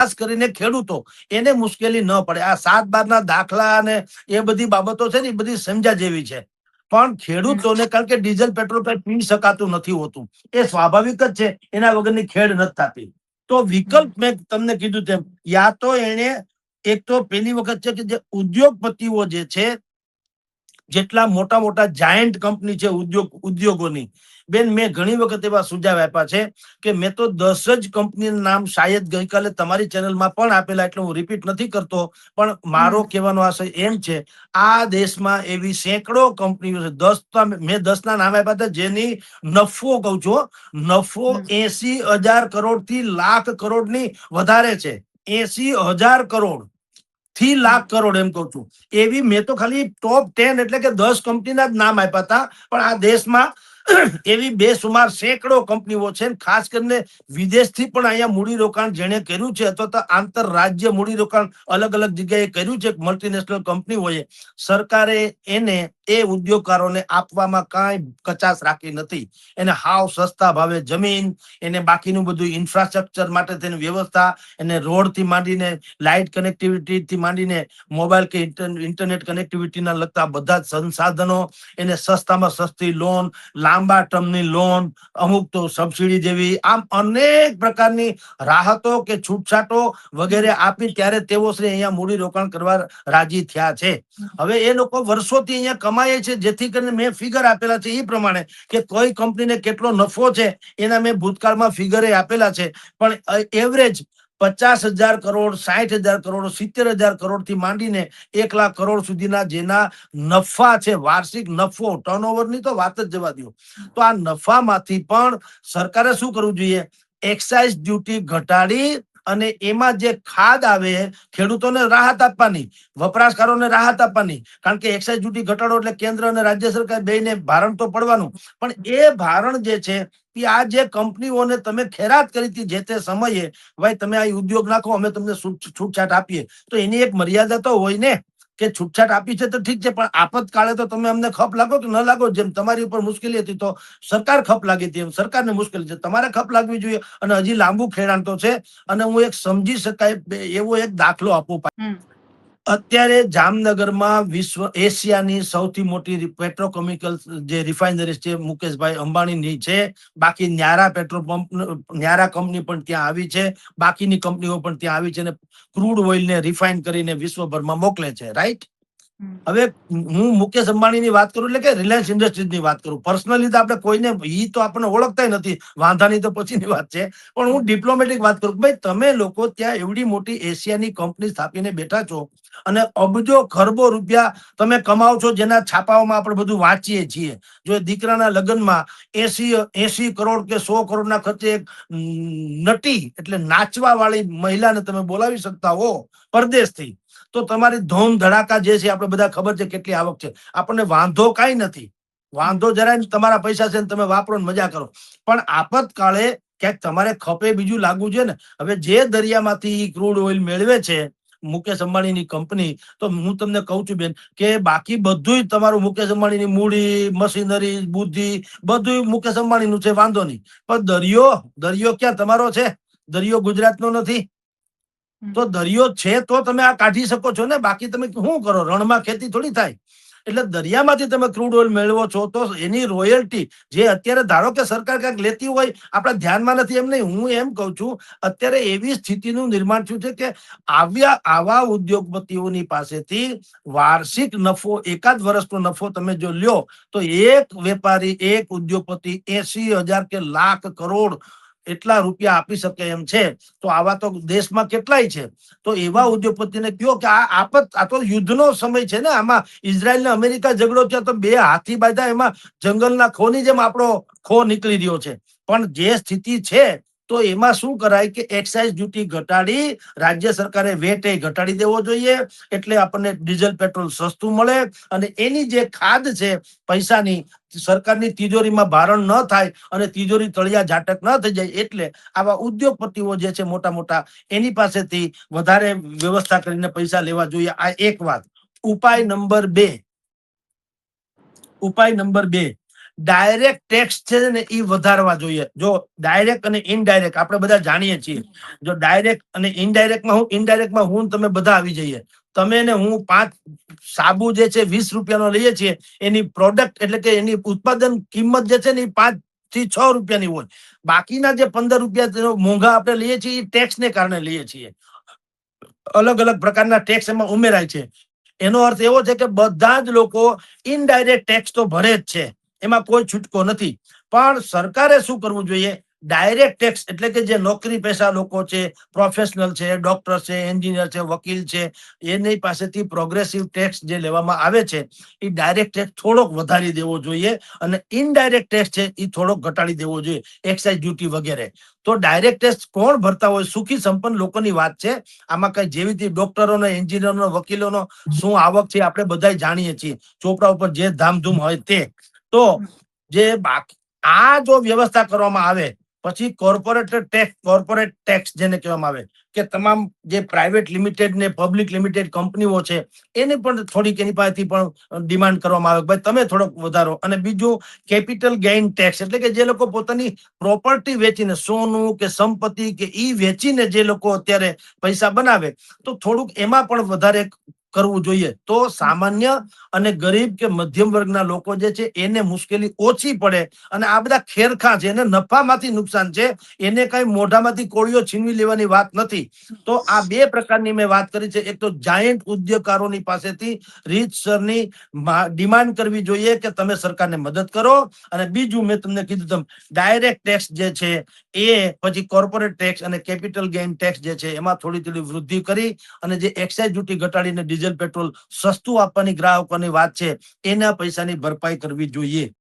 ખાસ કરીને ખેડૂતો એને મુશ્કેલી ન પડે. આ 7/12 દાખલા અને એ બધી બાબતો છે ને એ બધી સમજ્યા જેવી છે, પણ ખેડૂતોને કારણ કે ડીઝલ પેટ્રોલ કઈ પી શકાતું નથી હોતું, એ સ્વાભાવિક જ છે, એના વગરની ખેડ નથી થતી. તો વિકલ્પ મેં તમને કીધું તેમ, યા તો એને એક તો પેલી વખત છે કે જે ઉદ્યોગપતિઓ જે છે, જેટલા મોટા મોટા જાયન્ટ કંપની છે ઉદ્યોગોની, બેન મેં ઘણી વખત એવા સુઝાવ આપ્યા છે કે મેં તો 10 જ કંપનીના નામ શાયદ ગઈકાલે તમારી ચેનલમાં પણ આપેલા, એટલે હું રિપીટ નથી કરતો, પણ મારો કહેવાનો આશય એમ છે, આ દેશમાં એવી સેંકડો કંપનીઓ છે, 10 મેં 10 ના નામ આપ્યા હતા, જેની નફો કહું છું, નફો 80,000 કરોડ થી લાખ કરોડની વધારે છે. 80,000 કરોડ થી લાખ કરોડ એમ કહું છું. એવી મેં તો ખાલી ટોપ 10 એટલે કે 10 કંપનીના જ નામ આપ્યા હતા, પણ આ દેશમાં એવી બેસુમાર સેંકડો કંપનીઓ છે. ખાસ કરીને વિદેશથી પણ અહીંયા મૂડીરોકાણ જેણે કર્યું છે અથવા તો આંતરરાજ્ય મૂડીરોકાણ અલગ અલગ જગ્યાએ કર્યું છે મલ્ટીનેશનલ કંપનીઓએ, સરકારે એને એ ઉદ્યોગકારોને આપવામાં કાંઈ કચાશ રાખી નથી. એને હાવ સસ્તા ભાવે જમીન, એને બાકીનું બધું ઇન્ફ્રાસ્ટ્રક્ચર માટે તેની વ્યવસ્થા, એને રોડ થી માંડીને લાઇટ કનેક્ટિવિટી થી માંડીને મોબાઈલ કે ઇન્ટરનેટ કનેક્ટિવિટીના લગતા બધા સંસાધનો, એને સસ્તામાં સસ્તી લોન, લાંબા ટર્મની લોન, અમુક તો સબસિડી જેવી, આમ અનેક પ્રકારની રાહતો કે છૂટછાટો વગેરે આપી ત્યારે તેઓ શ્રી અહીંયા મૂડી રોકાણ કરવા રાજી થયા છે. હવે એ લોકો વર્ષોથી અહીંયા કમાય છે, જેથી કરીને મેં ફિગર આપેલા છે એ પ્રમાણે કે કઈ કંપનીને કેટલો નફો છે એના મેં ભૂતકાળમાં ફિગરે આપેલા છે, પણ એવરેજ 50,000 કરોડ, 60,000 કરોડ, 70,000 કરોડ થી માંડીને 1 લાખ કરોડ સુધીના જેના નફા છે, વાર્ષિક નફો, ટર્નઓવરની તો વાત જ જવા દો, તો આ નફામાંથી પણ સરકારે શું કરવું જોઈએ, એક્સાઇઝ ડ્યુટી ઘટાડી અને એમાં જે ખાદ આવે ખેડૂતોને રાહત આપવાની, વપરાશકારોને રાહત આપવાની, કારણ કે એક્સાઇઝ ડ્યુટી ઘટાડો એટલે કેન્દ્ર અને રાજ્ય સરકાર બેયને ભારણ તો પડવાનું, પણ એ ભારણ જે છે એ આ જે કંપનીઓને તમે ખેરાત કરી હતી જે તે સમયે, ભાઈ તમે આ ઉદ્યોગ નાખો, અમે તમને છૂટછાટ આપીએ, તો એની એક મર્યાદા તો હોય ને, કે છૂટછાટ આપી છે તો ઠીક છે, પણ આપતકાળે તો તમે અમને ખપ લાગો કે ન લાગો, જેમ તમારી ઉપર મુશ્કેલી હતી તો સરકાર ખપ લાગી હતી, એમ સરકારને મુશ્કેલી છે, તમારે ખપ લાગવી જોઈએ. અને હજી લાંબુ ખેડાણ તો છે, અને હું એક સમજી શકાય એવો એક દાખલો આપું. અત્યારે જામનગરમાં એશિયાની સૌથી મોટી પેટ્રોકેમિકલ જે રિફાઇનરી છે મુકેશભાઈ અંબાણીની છે, બાકી Nyara petrol pump, Nyara company પણ ત્યાં આવી છે, બાકીની કંપનીઓ પણ ત્યાં આવી છે, અને ક્રૂડ ઓઇલને રિફાઇન કરીને વિશ્વભરમાં મોકલે છે, રાઈટ? હવે હું મુકેશ અંબાણીની વાત કરું એટલે કે રિલાયન્સ ઇન્ડસ્ટ્રીઝની વાત કરું, પર્સનલી તો આપણે કોઈને, ઈ તો આપણને ઓળખતા નથી, વાંધાની તો પછીની વાત છે, પણ હું ડિપ્લોમેટિક વાત કરું, ભાઈ તમે લોકો ત્યાં એવડી મોટી એશિયાની કંપની સ્થાપીને બેઠા છો અને અબજો ખરબો રૂપિયા તમે કમાવ છો, જેના છાપાઓમાં આપણે બધું વાંચીએ છીએ. જો દીકરાના લગ્નમાં 80 કરોડ કે 100 કરોડના ખર્ચે એક નટી એટલે નાચવા વાળી મહિલાને તમે બોલાવી શકતા હો પરદેશથી, તો તમારી ધૂમ ધડાકા જે છે આપણે બધા ખબર છે કેટલી આવક છે, આપણને વાંધો કાંઈ નથી, વાંધો જરાય તમારા પૈસા છે ને તમે વાપરો ને મજા કરો, પણ આપતકાળે ક્યાંક તમારે ખપે બીજું લાગવું છે ને. હવે જે દરિયામાંથી ક્રૂડ ઓઇલ મેળવે છે મુકેશ અંબાણીની કંપની, તો હું તમને કહું છું બેન કે બાકી બધું તમારું મુકેશ અંબાણીની મૂડી, મશીનરી, બુદ્ધિ બધું મુકેશ અંબાણીનું છે, વાંધો નહીં, પણ દરિયો ક્યાં તમારો છે? દરિયો ગુજરાતનો નથી, તો દરિયો છે તો તમે આ કાઢી શકો છો ને, બાકી તમે શું કરો, રણમાં ખેતી થોડી થાય. એટલે દરિયામાંથી તમે ક્રૂડ ઓઇલ મેળવો છો તો એની રોયલ્ટી જે અત્યારે ધારો કે સરકાર ક્યાંક લેતી હોય, આપણા ધ્યાનમાં નથી, એમ નહીં, હું એમ કહું છું અત્યારે એવી સ્થિતિનું નિર્માણ થયું છે કે આવા ઉદ્યોગપતિઓની પાસેથી વાર્ષિક નફો, એકાદ વર્ષનો નફો તમે જો લ્યો તો એક વેપારી, એક ઉદ્યોગપતિ 80,000 કે લાખ કરોડ એટલા રૂપિયા આપી શકે એમ છે. તો આવા તો દેશમાં કેટલાય છે, તો એવા ઉદ્યોગપતિને કયો કે આ તો યુદ્ધનો સમય છે ને, આમાં ઇઝરાયલ ને અમેરિકા ઝઘડો થયો તો બે હાથી બાંધ્યા, એમાં જંગલના ખોની જેમ આપણો ખો નીકળી રહ્યો છે, પણ જે સ્થિતિ છે તો એમાં શું કરાય કે એક્સાઇઝ ડ્યુટી ઘટાડી, રાજ્ય સરકારે વેટ ઘટાડી દેવો જોઈએ, એટલે આપણને ડીઝલ પેટ્રોલ સસ્તું મળે, અને એની જે ખાદ છે પૈસાની, સરકારની તિજોરીમાં ભારણ ન થાય અને તિજોરી તળિયા ઝાટક ન થઈ જાય, એટલે આવા ઉદ્યોગપતિઓ જે છે મોટા મોટા, એની પાસેથી વધારે વ્યવસ્થા કરીને પૈસા લેવા જોઈએ. આ એક વાત. ઉપાય નંબર 2, ડાયરેક્ટ ટેક્સ છે ને એ વધારવા જોઈએ. જો ડાયરેક્ટ અને ઇનડાયરેક્ટ આપણે બધા જાણીએ છીએ. જો ડાયરેક્ટ અને ઇનડાયરેક્ટમાં હું ને તમે બધા આવી જઈએ. તમે ને હું 5 સાબુ જે છે 20 રૂપિયાનો લઈએ છીએ, એની પ્રોડક્ટ એટલે કે એની ઉત્પાદન કિંમત જે છે ને એ 5 થી 6 રૂપિયાની હોય. બાકીના જે 15 રૂપિયા મોંઘા આપણે લઈએ છીએ એ ટેક્સને કારણે લઈએ છીએ. અલગ અલગ પ્રકારના ટેક્સ એમાં ઉમેરાય છે. એનો અર્થ એવો છે કે બધા જ લોકો ઇનડાયરેક્ટ ટેક્સ તો ભરે જ છે, એમાં કોઈ છૂટકો નથી. પણ સરકારે શું કરવું જોઈએ? ડાયરેક્ટ ટેક્સ એટલે કે જે નોકરી પેશા લોકો છે, પ્રોફેશનલ છે, ડોક્ટર છે, એન્જિનિયર છે, વકીલ છે, એની પાસેથી પ્રોગ્રેસિવ ટેક્સ જે લેવામાં આવે છે એ ડાયરેક્ટ ટેક્સ થોડોક વધારી દેવો જોઈએ અને ઇનડાયરેક્ટ ટેક્સ છે એ થોડોક ઘટાડી દેવો જોઈએ, એક્સાઇઝ ડ્યુટી વગેરે. તો ડાયરેક્ટ ટેક્સ કોણ ભરતા હોય? સુખી સંપન્ન લોકોની વાત છે. આમાં કઈ જેવી ડોક્ટરોનો, એન્જિનિયરનો, વકીલોનો શું આવક છે આપણે બધા જાણીએ છીએ. ચોપડા ઉપર જે ધામધૂમ હોય તે. તો જે બાકી આ જો વ્યવસ્થા કરવામાં આવે પછી કોર્પોરેટ ટેક્સ જેને કહેવામાં આવે કે તમામ જે પ્રાઇવેટ લિમિટેડ ને પબ્લિક લિમિટેડ કંપનીઓ છે એને પણ થોડીક એની પાસેથી પણ ડિમાન્ડ કરવામાં આવે ભાઈ તમે થોડોક વધારો. અને બીજું કેપિટલ ગેઇન ટેક્સ એટલે કે જે લોકો પોતાની પ્રોપર્ટી વેચીને, સોનું કે સંપત્તિ કે ઈ વેચીને જે લોકો અત્યારે પૈસા બનાવે, તો થોડુંક એમાં પણ વધારે કરવું જોઈએ. તો સામાન્ય અને ગરીબ કે મધ્યમ વર્ગના લોકો જે છે એને મુશ્કેલી ઓછી પડે. અને આ બધા ખેરખા છે, એને નફામાંથી નુકસાન છે, એને કઈ મોઢામાંથી કોળીઓ છીનવી લેવાની વાત નથી. તો આ બે પ્રકારની મેં વાત કરી છે. એક તો જાયન્ટ ઉદ્યોગકારોની પાસેથી રીતસરની ડિમાન્ડ કરવી જોઈએ કે તમે સરકારને મદદ કરો. અને બીજું મેં તમને કીધું તેમ ડાયરેક્ટ ટેક્સ જે છે એ, પછી કોર્પોરેટ ટેક્સ અને કેપિટલ ગેઇન ટેક્સ જે છે એમાં થોડી થોડી વૃદ્ધિ કરી અને જે એક્સાઇઝ ડ્યુટી ઘટાડીને ડીઝલ પેટ્રોલ સસ્તું આપવાની ગ્રાહકોની વાત છે, એના પૈસાની ભરપાઈ કરવી જોઈએ.